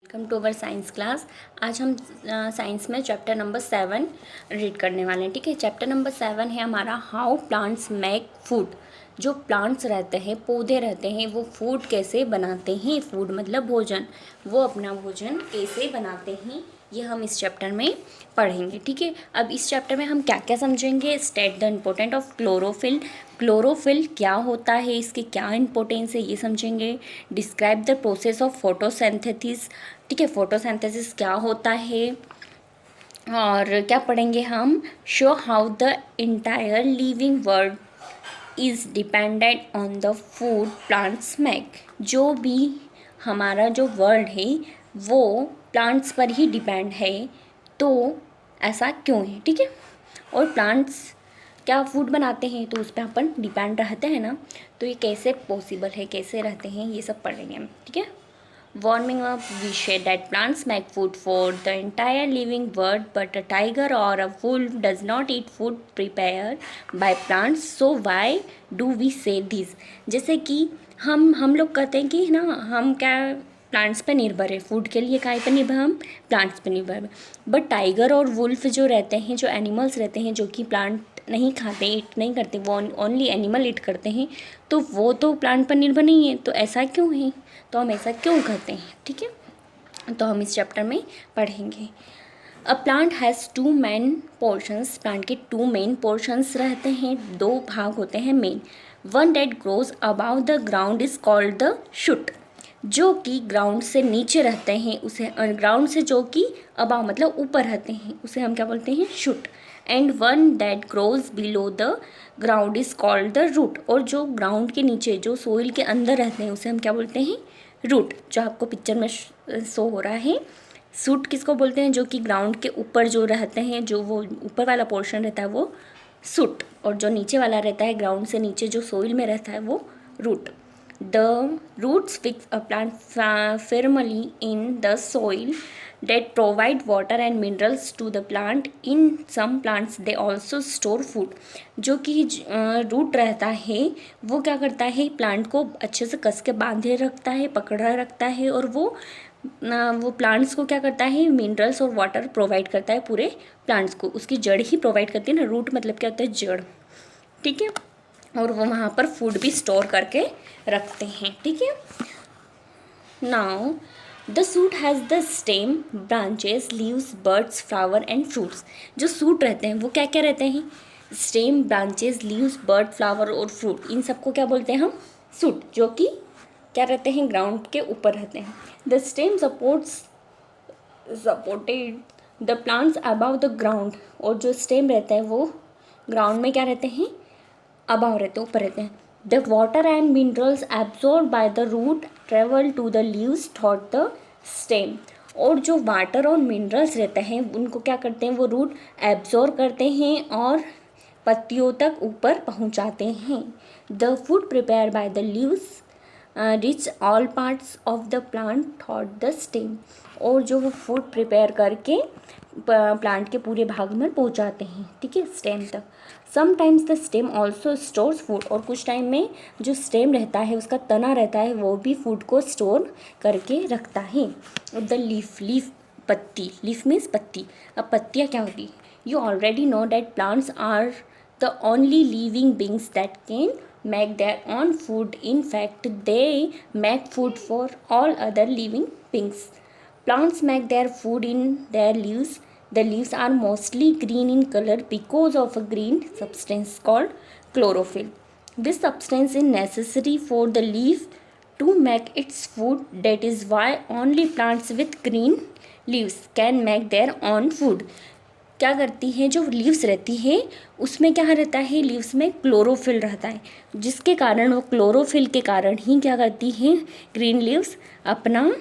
Welcome to our science class. आज हम science में चैप्टर नंबर 7 रीड करने वाले हैं। ठीक है, चैप्टर नंबर 7 है हमारा हाउ प्लांट्स मेक फूड। जो प्लांट्स रहते हैं, पौधे रहते हैं, वो फूड कैसे बनाते हैं। फूड मतलब भोजन, वो अपना भोजन कैसे बनाते हैं, ये हम इस चैप्टर में पढ़ेंगे। ठीक है, अब इस चैप्टर में हम क्या क्या समझेंगे। State the important of chlorophyll. Chlorophyll क्या होता है, इसके क्या इंपॉर्टेंस है, ये समझेंगे। Describe the process of photosynthesis. ठीक है, फोटोसिंथेसिस क्या होता है और क्या पढ़ेंगे हम। Show how the entire living world is dependent on the food plants make. जो भी हमारा जो वर्ल्ड है वो प्लांट्स पर ही डिपेंड है, तो ऐसा क्यों है। ठीक है, और प्लांट्स क्या फूड बनाते हैं तो उस पर अपन डिपेंड रहते हैं ना, तो ये कैसे पॉसिबल है, कैसे रहते हैं, ये सब पढ़ेंगे हम। ठीक है, warming up we said that plants make food for the entire living world, but a tiger or a wolf does not eat food prepared by plants, so why do we say this। जैसे कि हम लोग कहते हैं कि ना, हम क्या प्लांट्स पे निर्भर है, फूड के लिए काहे पे निर्भर, हम प्लांट्स पे निर्भर है। बट टाइगर और वुल्फ जो रहते हैं, जो एनिमल्स रहते हैं, जो कि प्लांट नहीं खाते, ईट नहीं करते, वो ओनली एनिमल ईट करते हैं, तो वो तो प्लांट पर निर्भर नहीं है। तो ऐसा क्यों है, तो हम ऐसा क्यों कहते हैं। ठीक है, तो हम इस चैप्टर में पढ़ेंगे। A plant has two main portions. Plant के टू मेन पोर्शंस रहते हैं, दो भाग होते हैं main. One that grows about the ground is called the shoot. जो कि ग्राउंड से नीचे रहते हैं उसे, ग्राउंड से जो कि अबाव मतलब ऊपर रहते हैं, उसे हम क्या बोलते हैं, shoot. And one that grows below the ground is called the root. और जो ग्राउंड के नीचे, जो सोइल के अंदर रहते हैं, उसे हम क्या बोलते हैं, रूट। जो आपको पिक्चर में शो हो रहा है, सूट किसको बोलते हैं, जो कि ग्राउंड के ऊपर जो रहते हैं, जो वो ऊपर वाला पोर्शन रहता है वो सूट, और जो नीचे वाला रहता है, ग्राउंड से नीचे जो सोइल में रहता है, वो root. The roots fix a plant firmly in the soil that provide water and minerals to the plant. In some plants they also store food. जो कि रूट रहता है वो क्या करता है, प्लांट को अच्छे से कस के बांधे रखता है, पकड़ा रखता है, और वो प्लांट्स को क्या करता है, मिनरल्स और वाटर प्रोवाइड करता है पूरे प्लांट्स को। उसकी जड़ ही प्रोवाइड करती है ना, रूट मतलब क्या होता है, जड़। ठीक है, और वो वहाँ पर फूड भी स्टोर करके रखते हैं। ठीक है, now the suit has the stem, branches, leaves, birds, flower and fruits. जो सूट रहते हैं वो क्या क्या रहते हैं, stem, branches, leaves, bird, flower और फ्रूट, इन सबको क्या बोलते हैं हम, सूट। जो कि क्या रहते हैं, ग्राउंड के ऊपर रहते हैं। The stem supported the plants above the ground. और जो स्टेम रहता है वो ग्राउंड में क्या रहते हैं, अबाव रहते हैं, ऊपर रहते हैं। The water and minerals absorb by the root travel to the leaves through the stem. और जो वाटर और मिनरल्स रहते हैं उनको क्या करते हैं, वो रूट एब्जॉर्ब करते हैं और पत्तियों तक ऊपर पहुंचाते हैं। The food prepare by the leaves rich all parts of the plant thought the stem. और जो वो फूड प्रिपेयर करके प्लांट के पूरे भाग में पहुंचाते हैं, ठीक है, स्टेम तक। Sometimes the stem also stores food. और कुछ टाइम में जो स्टेम रहता है, उसका तना रहता है, वो भी फूड को स्टोर करके रखता है। द लीफ पत्ती, लीफ मीन्स पत्ती। अब पत्तियाँ क्या होती है, you already know that plants are the only living beings that can make their own food. In fact, they make food for all other living beings. Plants make their food in their leaves. The leaves are mostly green in color because of a green substance called chlorophyll. This substance is necessary for the leaf to make its food. That is why only plants with green leaves can make their own food. क्या करती है, जो leaves रहती है उसमें क्या रहता है, लीव्स में क्लोरोफिल रहता है, जिसके कारण वो क्लोरोफिल के कारण ही क्या करती है, ग्रीन लीव्स अपना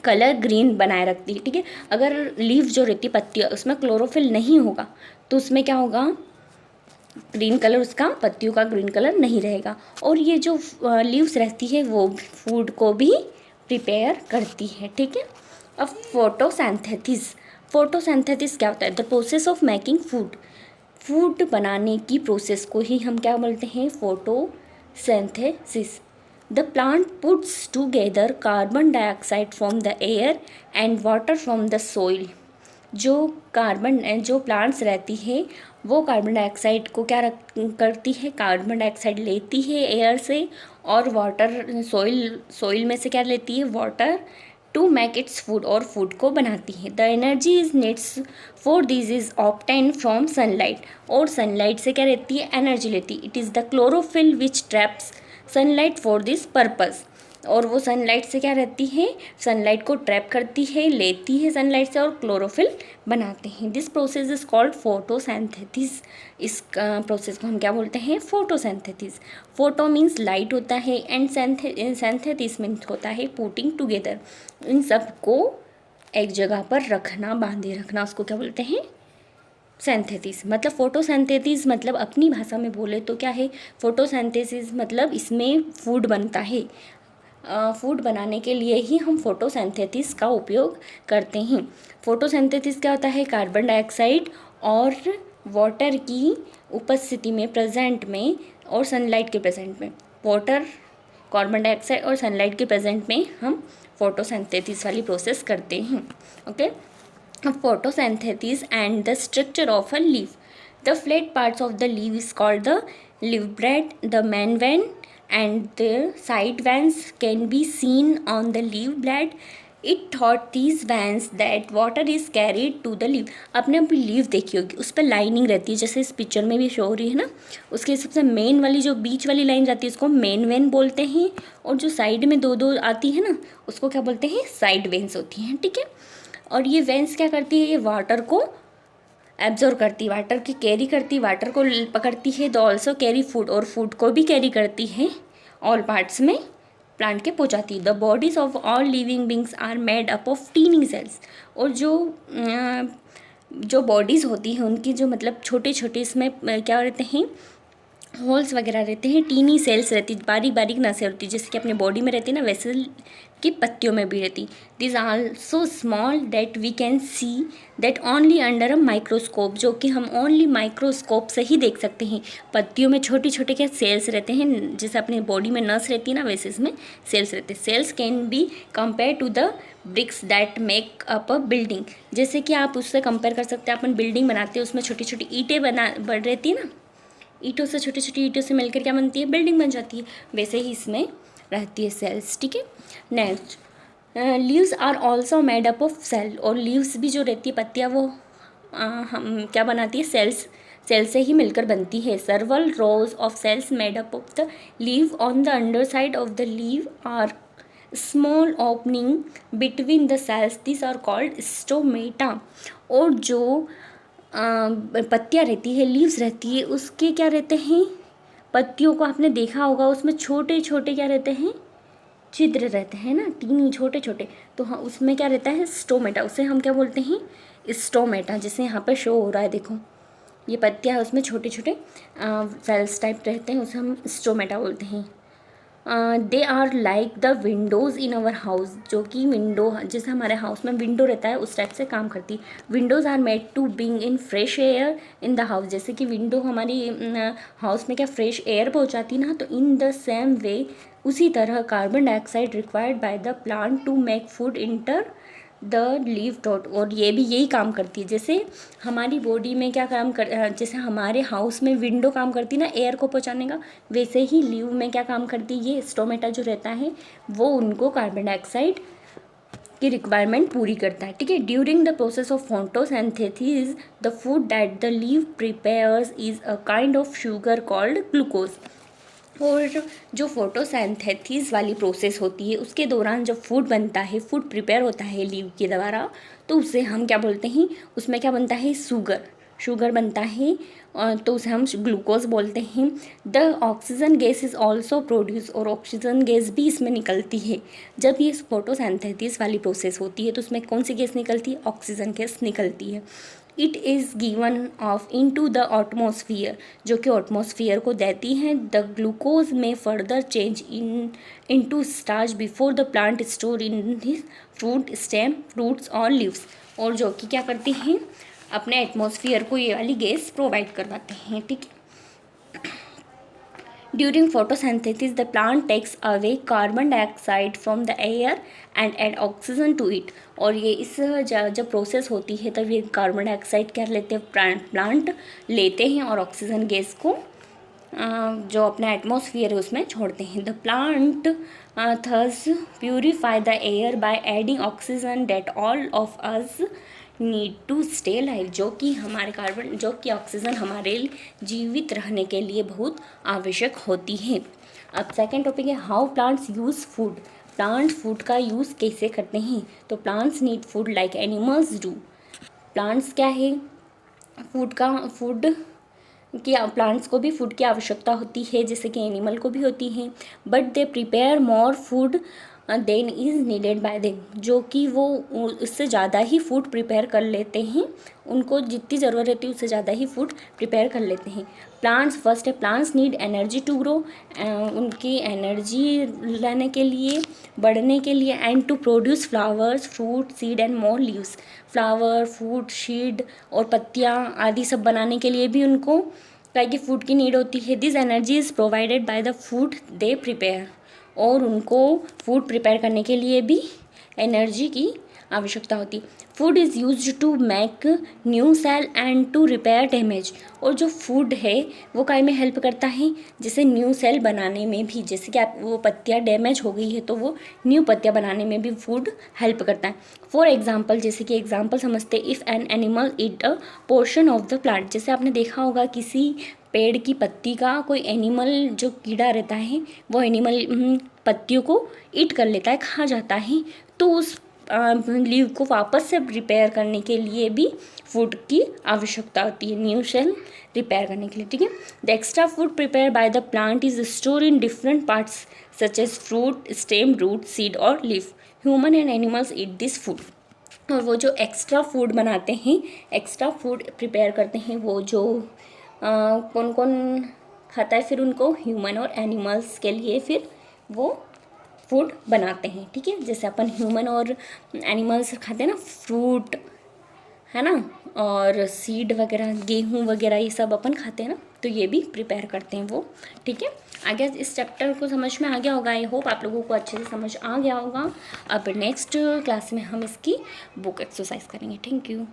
कलर ग्रीन बनाए रखती है। ठीक है, अगर लीव जो रहती पत्तियाँ, उसमें क्लोरोफिल नहीं होगा तो उसमें क्या होगा, ग्रीन कलर, उसका पत्तियों का ग्रीन कलर नहीं रहेगा। और ये जो लीव्स रहती है वो फूड को भी प्रिपेयर करती है। ठीक है, अब फोटोसिंथेसिस। फोटोसिंथेसिस क्या होता है, the process of making food. Food बनाने की प्रोसेस को ही हम क्या बोलते हैं, photosynthesis. The plant puts together carbon dioxide from the air and water from the soil. जो प्लांट्स रहती है वो कार्बन डाइऑक्साइड को क्या करती है, कार्बन डाइऑक्साइड लेती है एयर से, और वाटर सोइल में से क्या लेती है, water, to make its food, और फूड को बनाती है। The energy is needs for this is obtain from sunlight, और सनलाइट से क्या रहती है, एनर्जी लेती है। It is the chlorophyll which traps sunlight for this purpose, और वो सनलाइट से क्या रहती है, सनलाइट को ट्रैप करती है, लेती है सनलाइट से, और क्लोरोफिल बनाते हैं। This process is called photosynthesis. इस प्रोसेस को हम क्या बोलते हैं, फोटोसिंथेसिस। फोटो मीन्स लाइट होता है, एंड सिंथेसिस मीन्स होता है पुटिंग टुगेदर। इन सब को एक जगह पर रखना, बांधे रखना, उसको क्या बोलते हैं, सिंथेसिस। मतलब फोटोसिंथेसिस मतलब अपनी भाषा में बोले तो क्या है, फोटोसिंथेसिस मतलब इसमें फूड बनता है। फूड बनाने के लिए ही हम फोटोसिंथेसिस का उपयोग करते हैं। फोटोसिंथेसिस क्या होता है, कार्बन डाइऑक्साइड और वाटर की उपस्थिति में, प्रेजेंट में, और सनलाइट के प्रेजेंट में, वाटर, कार्बन डाइऑक्साइड और सनलाइट के प्रेजेंट में हम फोटोसिंथेसिस वाली प्रोसेस करते हैं। Okay, photosynthesis and the structure of a leaf. The flat parts of the leaf is called the leaf bud, the main vein, and the side veins can be seen on the leaf blade. It thought these veins that water is carried to the leaf. आपने अपनी leaf देखी होगी, उस पर lining रहती है, जैसे इस पिक्चर में भी शो हो रही है ना। उसके सबसे मेन वाली जो बीच वाली लाइन जाती है उसको मेन वेन बोलते हैं, और जो साइड में दो दो आती है ना उसको क्या बोलते हैं, साइड वेन्स होती हैं। ठीक है, और ये वेंस क्या करती है, ये वाटर को एब्जॉर्व करती है, वाटर की कैरी करती है, वाटर को पकड़ती है। द ऑल्सो कैरी फूड, और फूड को भी कैरी करती है, ऑल पार्ट्स में प्लांट के पहुँचाती है। The bodies of all living beings are made up of tiny cells, और जो बॉडीज़ होती हैं उनकी जो मतलब छोटे छोटे इसमें क्या रहते हैं, होल्स वगैरह रहते हैं, टीनी सेल्स रहती, बारीक बारीक नसें होती, जैसे कि अपने बॉडी में रहती है ना, वैसे की पत्तियों में भी रहती। This are so small that we can see that only under a microscope, जो कि हम ओनली माइक्रोस्कोप से ही देख सकते हैं। पत्तियों में छोटे छोटे क्या सेल्स रहते हैं, जैसे अपने बॉडी में नस रहती है ना, वैसे इसमें सेल्स रहते हैं। Cells can be compare to the bricks that make up a building, जैसे कि आप उससे कंपेयर कर सकते हैं, अपन बिल्डिंग बनाते हैं उसमें छोटी छोटी ईंटें बढ़ रहती है ना, ईंटों से, छोटी छोटी ईंटों से मिलकर क्या बनती है, बिल्डिंग बन जाती है। वैसे ही इसमें रहती है सेल्स। ठीक है, next, leaves are also made up of cell, और लीव्स भी जो रहती है पत्तियाँ वो हम क्या बनाती है, सेल से ही मिलकर बनती है। Several rows of cells made up of the leave on the under side of the leave are small opening between the cells, this are called stomata. और जो पत्तियाँ रहती है, लीव्स रहती है, उसके क्या रहते हैं, पत्तियों को आपने देखा होगा, उसमें छोटे छोटे क्या रहते हैं, छिद्र रहते हैं ना, टीनी छोटे छोटे, तो हाँ उसमें क्या रहता है, स्टोमेटा, उसे हम क्या बोलते हैं, स्टोमेटा। जैसे यहाँ पर शो हो रहा है, देखो ये पत्तियाँ, उसमें छोटे छोटे सेल्स टाइप रहते हैं, उसे हम स्टोमेटा बोलते हैं। They are like the windows in our house, जो कि विंडो, जैसे हमारे हाउस में विंडो रहता है उस टाइप से काम करती। Windows are made to bring in fresh air in the house, जैसे कि विंडो हमारी हाउस में क्या फ्रेश एयर पहुंचाती ना, तो इन द सेम वे, उसी तरह carbon dioxide required by the plant to make food enter the leave dot, और ये भी यही काम करती है। जैसे हमारी बॉडी में क्या काम कर, जैसे हमारे हाउस में विंडो काम करती है ना एयर को पहुंचाने का, वैसे ही लीव में क्या काम करती है, ये स्टोमेटा जो रहता है वो उनको कार्बन डाइऑक्साइड की रिक्वायरमेंट पूरी करता है। ठीक है, during the process of photosynthesis the food that the leave prepares is a kind of sugar called glucose. और जो फोटोसिंथेसिस वाली प्रोसेस होती है उसके दौरान जब फूड बनता है, फूड प्रिपेयर होता है लीव के द्वारा, तो उसे हम क्या बोलते हैं, उसमें क्या बनता है, शुगर बनता है, तो उसे हम ग्लूकोज बोलते हैं। The oxygen gas is also produce, और ऑक्सीजन गैस भी इसमें निकलती है। जब ये फोटोसिंथेसिस वाली प्रोसेस होती है तो उसमें कौन सी गैस निकलती है, ऑक्सीजन गैस निकलती है। It is given of into the atmosphere, जो कि एटमॉस्फेयर को देती हैं। द ग्लूकोज में further change into starch before the plant store in his fruit stem, fruits और लीव्स, और जो कि क्या करती हैं, अपने एटमॉस्फेयर को ये वाली गैस प्रोवाइड करवाते हैं। ठीक है, During photosynthesis, the plant takes away carbon dioxide from the air and add oxygen to it. और ये इस जब प्रोसेस होती है तब ये कार्बन डाइऑक्साइड क्या लेते हैं, प्लांट लेते हैं और ऑक्सीजन गैस को जो अपना एटमॉस्फेयर है उसमें छोड़ते हैं. The plant thus purify the air by adding oxygen that all of us need to stay life. जो कि ऑक्सीजन हमारे जीवित रहने के लिए बहुत आवश्यक होती है. अब सेकेंड टॉपिक है how plants use food. Plant food का यूज़ कैसे करते हैं. तो plants need food like animals do. Plants क्या है, प्लांट्स को भी फूड की आवश्यकता होती है जैसे कि एनिमल को भी होती है. But they prepare more food than is needed by them. जो कि वो उससे ज़्यादा ही फूड प्रिपेयर कर लेते हैं, उनको जितनी ज़रूरत रहती है उससे ज़्यादा ही फूड प्रिपेयर कर लेते हैं. Plants need energy to grow. उनकी एनर्जी लाने के लिए, बढ़ने के लिए, and to produce flowers, fruit, seed and more leaves. Flower, fruit, seed और पत्तियाँ आदि सब बनाने के लिए भी उनको कि फूड की नीड होती है. This energy is provided by the food they prepare. और उनको फूड प्रिपेयर करने के लिए भी एनर्जी की आवश्यकता होती. Food is used to make new cell and to repair damage. और जो फूड है वो काय में हेल्प करता है, जैसे न्यू सेल बनाने में भी. जैसे कि वो पत्तियाँ डैमेज हो गई है तो वो न्यू पत्तियाँ बनाने में भी फूड हेल्प करता है. फॉर एग्जाम्पल, जैसे कि एग्जाम्पल समझते, if an animal eat a portion of the plant. जैसे आपने देखा होगा किसी पेड़ की पत्ती का कोई एनिमल जो कीड़ा रहता है वो एनिमल पत्तियों को ईट कर लेता है, खा जाता है. तो उस लीव को वापस से रिपेयर करने के लिए भी फूड की आवश्यकता होती है, न्यू सेल रिपेयर करने के लिए. ठीक है. The extra food prepare by the plant is store in different parts such as fruit, stem, root, seed और leaf. Human and animals eat this food. और वो जो एक्स्ट्रा फूड बनाते हैं, एक्स्ट्रा फूड प्रिपेयर करते हैं, वो जो कौन कौन खाता है फिर उनको, ह्यूमन और एनिमल्स के लिए फिर वो फूड बनाते हैं. ठीक है. जैसे अपन ह्यूमन और एनिमल्स खाते हैं ना, फ्रूट है ना, और सीड वगैरह, गेहूँ वगैरह, ये सब अपन खाते हैं ना, तो ये भी प्रिपेयर करते हैं वो. ठीक है. आगे इस चैप्टर को समझ में आ गया होगा. आई होप आप लोगों को अच्छे से समझ आ गया होगा. अब नेक्स्ट क्लास में हम इसकी बुक एक्सरसाइज करेंगे. Thank you.